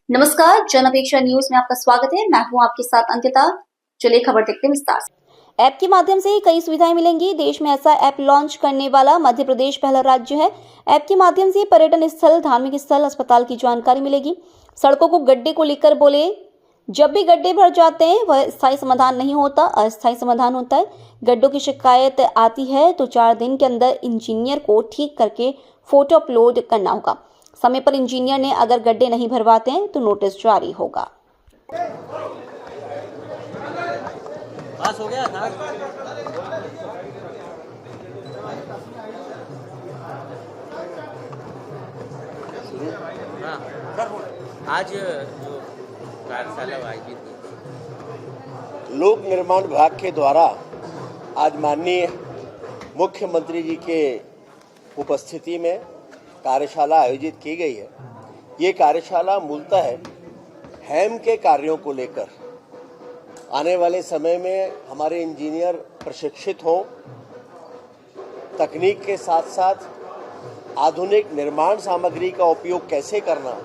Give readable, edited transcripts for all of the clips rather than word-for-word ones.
नमस्कार, जन अपेक्षा न्यूज में आपका स्वागत है। मैं हूं आपके साथ अंकिता। चलिए खबर देखते हैं विस्तार से। ऐप के माध्यम से कई सुविधाएं मिलेंगी। देश में ऐसा ऐप लॉन्च करने वाला मध्य प्रदेश पहला राज्य है। ऐप के माध्यम से पर्यटन स्थल, धार्मिक स्थल, अस्पताल की जानकारी मिलेगी। सड़कों को गड्ढे को लेकर बोले, जब भी गड्ढे भर जाते हैं वह स्थायी समाधान नहीं होता, अस्थायी समाधान होता है। गड्ढों की शिकायत आती है तो 4 दिन के अंदर इंजीनियर को ठीक करके फोटो अपलोड करना होगा। समय पर इंजीनियर ने अगर गड्ढे नहीं भरवाते हैं तो नोटिस जारी होगा। पास हो गया था। हाँ, आज जो कार्यशाला आयोजित की लोक निर्माण विभाग के द्वारा आज माननीय मुख्यमंत्री जी के उपस्थिति में कार्यशाला आयोजित की गई है। ये कार्यशाला मूलतः हैम के कार्यों को लेकर आने वाले समय में हमारे इंजीनियर प्रशिक्षित हों, तकनीक के साथ साथ आधुनिक निर्माण सामग्री का उपयोग कैसे करना,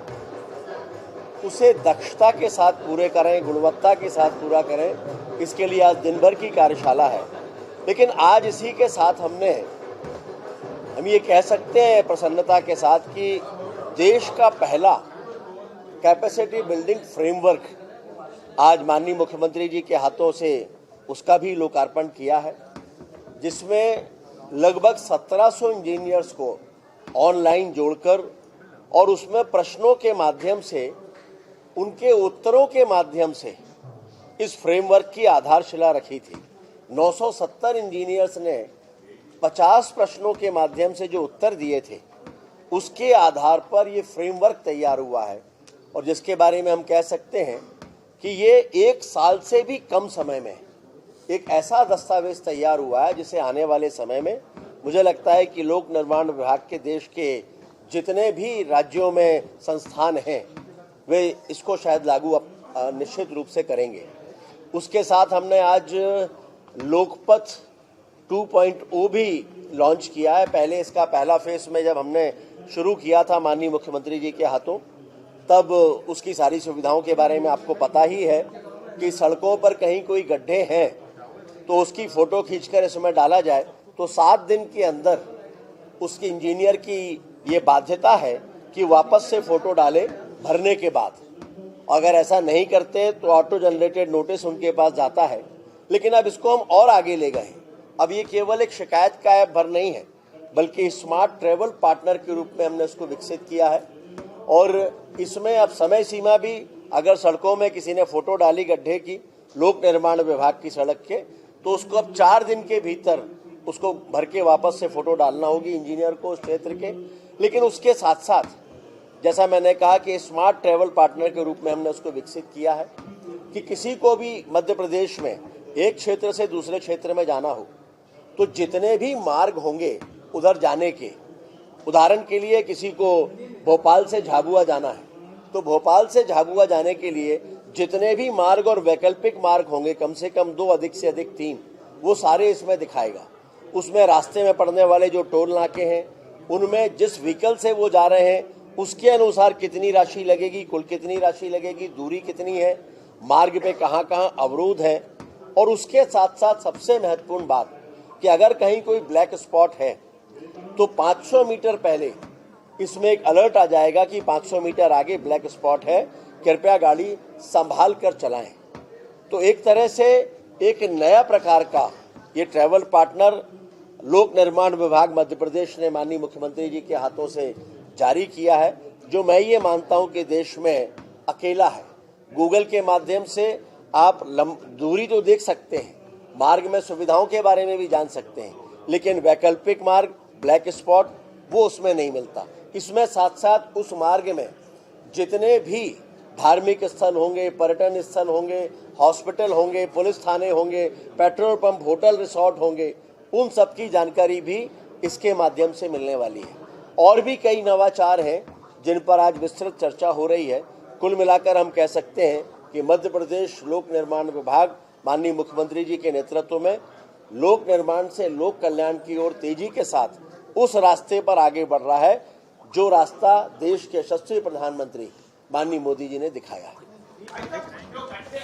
उसे दक्षता के साथ पूरे करें, गुणवत्ता के साथ पूरा करें। इसके लिए आज दिन भर की कार्यशाला है। लेकिन आज इसी के साथ हम ये कह सकते हैं प्रसन्नता के साथ कि देश का पहला कैपेसिटी बिल्डिंग फ्रेमवर्क आज माननीय मुख्यमंत्री जी के हाथों से उसका भी लोकार्पण किया है, जिसमें लगभग 1700 इंजीनियर्स को ऑनलाइन जोड़कर और उसमें प्रश्नों के माध्यम से, उनके उत्तरों के माध्यम से इस फ्रेमवर्क की आधारशिला रखी थी। 970 इंजीनियर्स ने 50 प्रश्नों के माध्यम से जो उत्तर दिए थे, उसके आधार पर ये फ्रेमवर्क तैयार हुआ है और जिसके बारे में हम कह सकते हैं कि ये 1 साल से भी कम समय में एक ऐसा दस्तावेज तैयार हुआ है जिसे आने वाले समय में मुझे लगता है कि लोक निर्माण विभाग के देश के जितने भी राज्यों में संस्थान हैं वे इसको शायद लागू निश्चित रूप से करेंगे। उसके साथ हमने आज लोकपथ 2.0 भी लॉन्च किया है। पहले इसका पहला फेस में जब हमने शुरू किया था माननीय मुख्यमंत्री जी के हाथों, तब उसकी सारी सुविधाओं के बारे में आपको पता ही है कि सड़कों पर कहीं कोई गड्ढे हैं तो उसकी फ़ोटो खींचकर इसमें डाला जाए तो 7 दिन के अंदर उसकी इंजीनियर की ये बाध्यता है कि वापस से फ़ोटो डाले भरने के बाद। अगर ऐसा नहीं करते तो ऑटो जनरेटेड नोटिस उनके पास जाता है। लेकिन अब इसको हम और आगे ले गए। अब ये केवल एक शिकायत का ऐप भर नहीं है, बल्कि स्मार्ट ट्रैवल पार्टनर के रूप में हमने उसको विकसित किया है। और इसमें अब समय सीमा भी, अगर सड़कों में किसी ने फोटो डाली गड्ढे की लोक निर्माण विभाग की सड़क के, तो उसको अब 4 दिन के भीतर उसको भर के वापस से फोटो डालना होगी इंजीनियर को उस क्षेत्र के। लेकिन उसके साथ साथ जैसा मैंने कहा कि स्मार्ट ट्रैवल पार्टनर के रूप में हमने उसको विकसित किया है कि किसी को भी मध्य प्रदेश में एक क्षेत्र से दूसरे क्षेत्र में जाना हो तो जितने भी मार्ग होंगे उधर जाने के, उदाहरण के लिए किसी को भोपाल से झाबुआ जाना है तो भोपाल से झाबुआ जाने के लिए जितने भी मार्ग और वैकल्पिक मार्ग होंगे, कम से कम 2, अधिक से अधिक 3, वो सारे इसमें दिखाएगा। उसमें रास्ते में पड़ने वाले जो टोल नाके हैं, उनमें जिस व्हीकल से वो जा रहे हैं उसके अनुसार कितनी राशि लगेगी, कुल कितनी राशि लगेगी, दूरी कितनी है, मार्ग पे कहाँ कहाँ अवरोध है। और उसके साथ साथ सबसे महत्वपूर्ण बात कि अगर कहीं कोई ब्लैक स्पॉट है तो 500 मीटर पहले इसमें एक अलर्ट आ जाएगा कि 500 मीटर आगे ब्लैक स्पॉट है, कृपया गाड़ी संभाल कर चलाएं। तो एक तरह से एक नया प्रकार का ये ट्रैवल पार्टनर लोक निर्माण विभाग मध्य प्रदेश ने माननीय मुख्यमंत्री जी के हाथों से जारी किया है, जो मैं ये मानता हूँ कि देश में अकेला है। गूगल के माध्यम से आप दूरी तो देख सकते हैं, मार्ग में सुविधाओं के बारे में भी जान सकते हैं, लेकिन वैकल्पिक मार्ग, ब्लैक स्पॉट, वो उसमें नहीं मिलता। इसमें साथ साथ उस मार्ग में जितने भी धार्मिक स्थल होंगे, पर्यटन स्थल होंगे, हॉस्पिटल होंगे, पुलिस थाने होंगे, पेट्रोल पंप, होटल, रिसोर्ट होंगे, उन सब की जानकारी भी इसके माध्यम से मिलने वाली है। और भी कई नवाचार हैं जिन पर आज विस्तृत चर्चा हो रही है। कुल मिलाकर हम कह सकते हैं कि मध्य प्रदेश लोक निर्माण विभाग माननीय मुख्यमंत्री जी के नेतृत्व में लोक निर्माण से लोक कल्याण की ओर तेजी के साथ उस रास्ते पर आगे बढ़ रहा है जो रास्ता देश के यशस्वी प्रधानमंत्री माननीय मोदी जी ने दिखाया है।